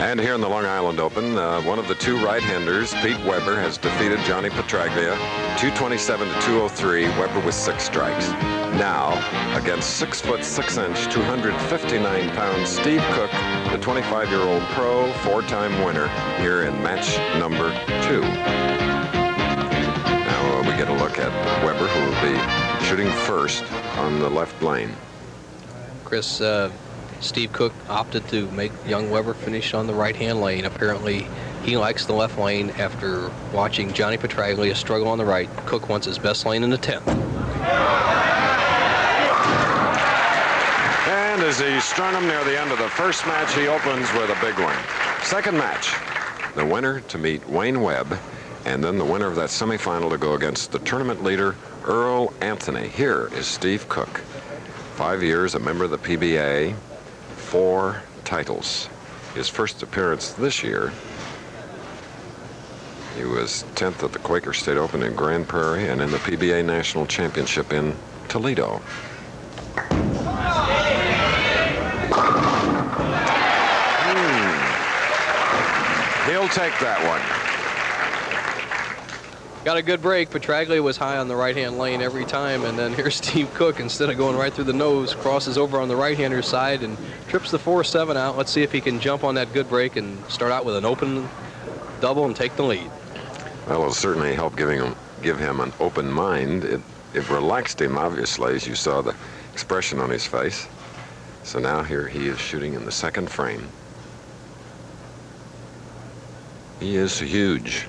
And here in the Long Island Open, one of the two right-handers, Pete Weber, has defeated Johnny Petraglia, 227 to 203. Weber with 6 strikes. Now, against 6 foot 6 inch, 259-pound Steve Cook, the 25-year-old pro, 4-time winner, here in match number 2. Now we get a look at Weber, who will be shooting first on the left lane. Chris, Steve Cook opted to make young Weber finish on the right-hand lane. Apparently, he likes the left lane after watching Johnny Petraglia struggle on the right. Cook wants his best lane in the 10th. And as he strung him near the end of the first match, he opens with a big one. Second match, the winner to meet Wayne Webb, and then the winner of that semifinal to go against the tournament leader, Earl Anthony. Here is Steve Cook. 5 years, a member of the PBA, 4 titles. His first appearance this year, he was 10th at the Quaker State Open in Grand Prairie and in the PBA National Championship in Toledo. He'll take that one. Got a good break. Petraglia was high on the right-hand lane every time, and then here's Steve Cook, instead of going right through the nose, crosses over on the right-hander side and trips the 4-7 out. Let's see if he can jump on that good break and start out with an open double and take the lead. Well, it'll certainly help give him an open mind. It relaxed him, obviously, as you saw the expression on his face. So now here he is shooting in the second frame. He is huge.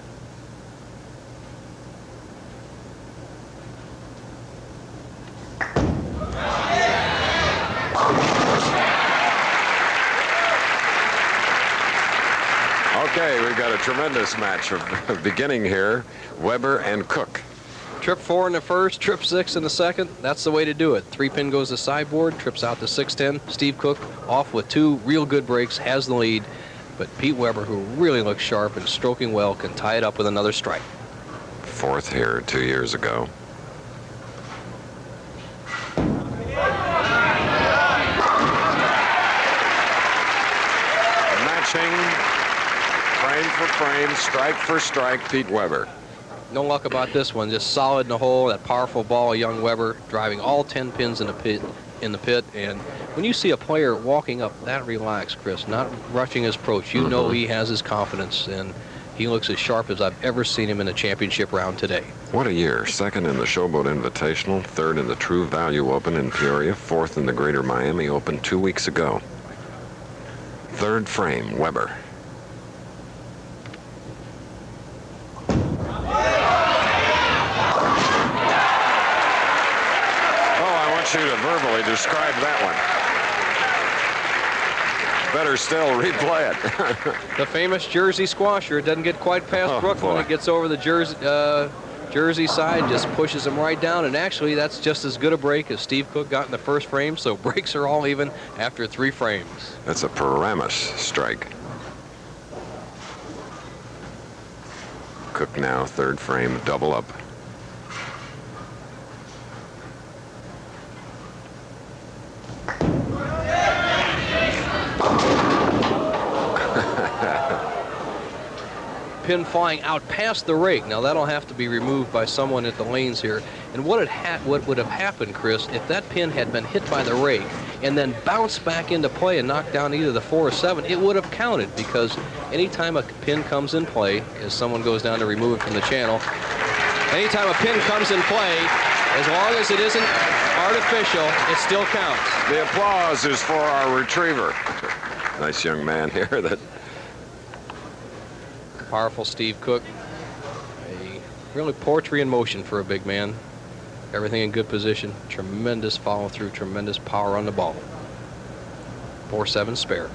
Okay, we've got a tremendous match beginning here. Weber and Cook. Trip 4 in the first, trip 6 in the second. That's the way to do it. 3-pin goes to sideboard, trips out to 6-10. Steve Cook off with 2 real good breaks, has the lead. But Pete Weber, who really looks sharp and stroking well, can tie it up with another strike. 4th here 2 years ago. Matching. Frame for frame, strike for strike, Pete Weber. No luck about this one. Just solid in the hole. That powerful ball, young Weber, driving all 10 pins in the pit. And when you see a player walking up that relaxed, Chris, not rushing his approach, you know he has his confidence, and he looks as sharp as I've ever seen him in a championship round today. What a year. 2nd in the Showboat Invitational, 3rd in the True Value Open in Peoria, 4th in the Greater Miami Open 2 weeks ago. 3rd frame, Weber. You to verbally describe that one. Better still replay it. The famous Jersey squasher. It doesn't get quite past Brook when it gets over the Jersey side, just pushes him right down, and actually that's just as good a break as Steve Cook got in the first frame, so breaks are all even after 3 frames. That's a Paramus strike. Cook now 3rd frame, double up. Pin flying out past the rake. Now that'll have to be removed by someone at the lanes here. And what would have happened, Chris, if that pin had been hit by the rake and then bounced back into play and knocked down either the 4 or 7, it would have counted, because anytime a pin comes in play, as someone goes down to remove it from the channel, anytime a pin comes in play, as long as it isn't artificial, it still counts. The applause is for our retriever. Nice young man here. That powerful Steve Cook. A really poetry in motion for a big man. Everything in good position. Tremendous follow through, tremendous power on the ball. 4-7 spare.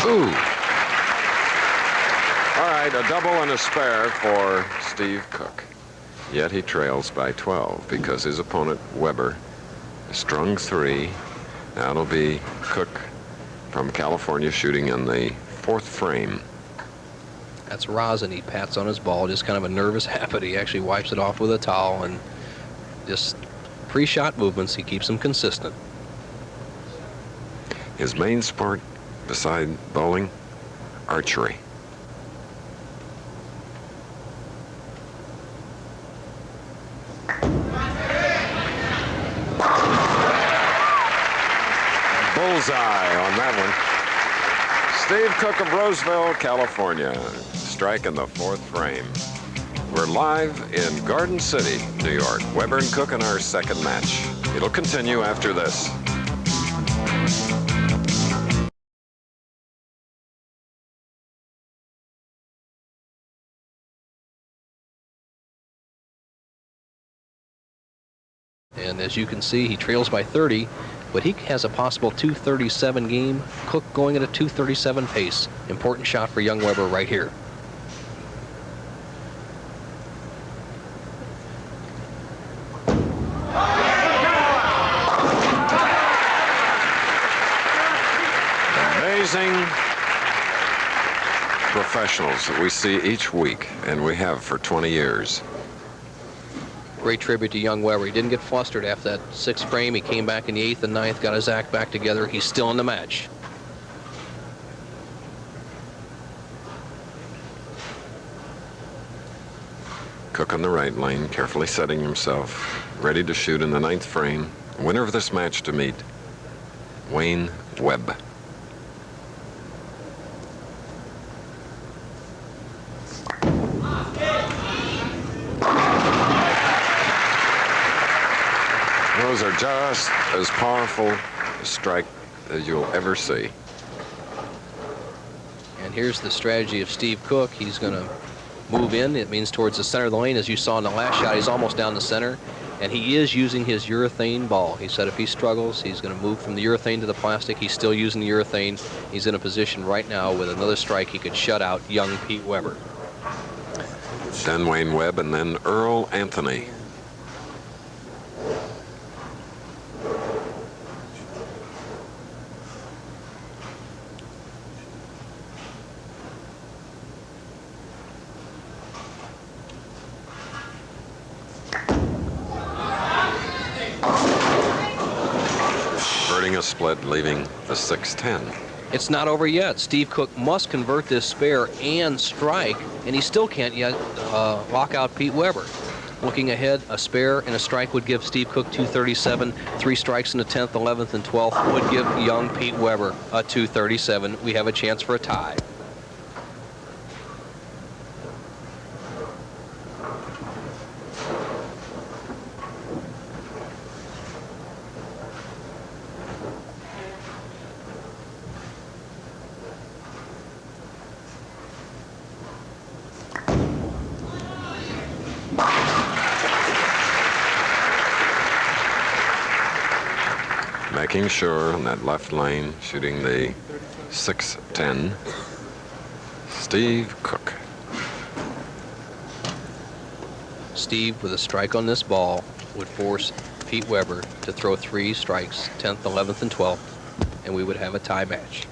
Ooh. All right, a double and a spare for Steve Cook. Yet he trails by 12 because his opponent, Weber, strung 3. Now it'll be Cook from California shooting in the 4th frame. That's rosin. He pats on his ball, just kind of a nervous habit. He actually wipes it off with a towel, and just pre-shot movements, he keeps them consistent. His main sport, beside bowling, archery. Bullseye on that one. Steve Cook of Roseville, California, striking the 4th frame. We're live in Garden City, New York. Weber and Cook in our 2nd match. It'll continue after this. And as you can see, he trails by 30, but he has a possible 237 game. Cook going at a 237 pace. Important shot for young Weber right here. Amazing professionals that we see each week, and we have for 20 years. Great tribute to young Weber. He didn't get flustered after that 6th frame. He came back in the 8th and 9th, got his act back together. He's still in the match. Cook on the right lane, carefully setting himself, ready to shoot in the 9th frame. Winner of this match to meet, Wayne Webb. Those are just as powerful a strike as you'll ever see. And here's the strategy of Steve Cook. He's going to move in. It means towards the center of the lane. As you saw in the last shot, he's almost down the center. And he is using his urethane ball. He said if he struggles, he's going to move from the urethane to the plastic. He's still using the urethane. He's in a position right now with another strike he could shut out young Pete Weber. Then Wayne Webb and then Earl Anthony. A split, leaving the 6-10. It's not over yet. Steve Cook must convert this spare and strike, and he still can't yet lock out Pete Weber. Looking ahead, a spare and a strike would give Steve Cook 237. 3 strikes in the 10th, 11th, and 12th would give young Pete Weber a 237. We have a chance for a tie. Making sure on that left lane, shooting the 6-10, Steve Cook. Steve, with a strike on this ball, would force Pete Weber to throw 3 strikes, 10th, 11th, and 12th, and we would have a tie match.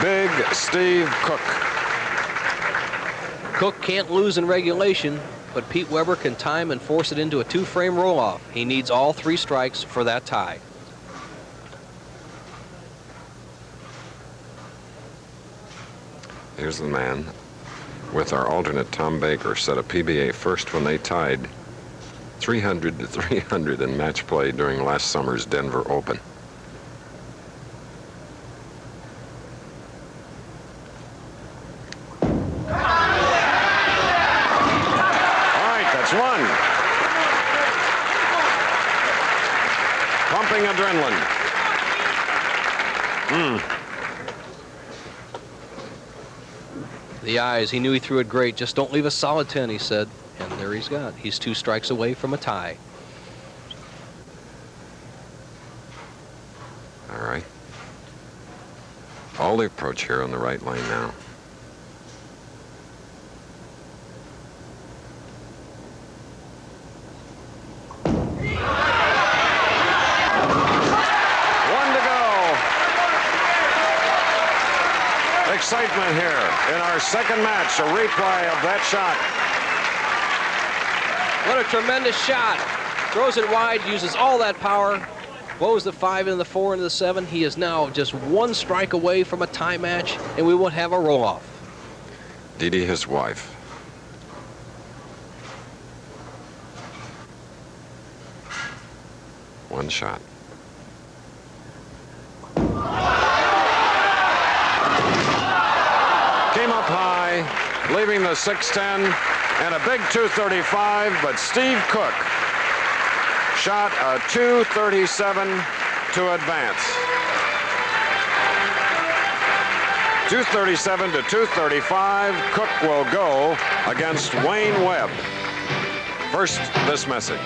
Big Steve Cook. Cook can't lose in regulation, but Pete Weber can time and force it into a 2-frame roll-off. He needs all 3 strikes for that tie. Here's the man with our alternate Tom Baker set a PBA first when they tied 300-300 in match play during last summer's Denver Open. Pumping adrenaline. The eyes, he knew he threw it great. Just don't leave a solid 10, he said. And there he's got. He's 2 strikes away from a tie. All right. All the approach here on the right lane now. excitement here in our second match, a replay of that shot. What a tremendous shot. Throws it wide, uses all that power, blows the 5 into the 4 into the 7. He is now just one strike away from a tie match, and we will have a roll-off. Dee Dee, his wife. One shot. Came up high, leaving the 610 and a big 235, but Steve Cook shot a 237 to advance. 237 to 235. Cook will go against Wayne Webb. First, this message.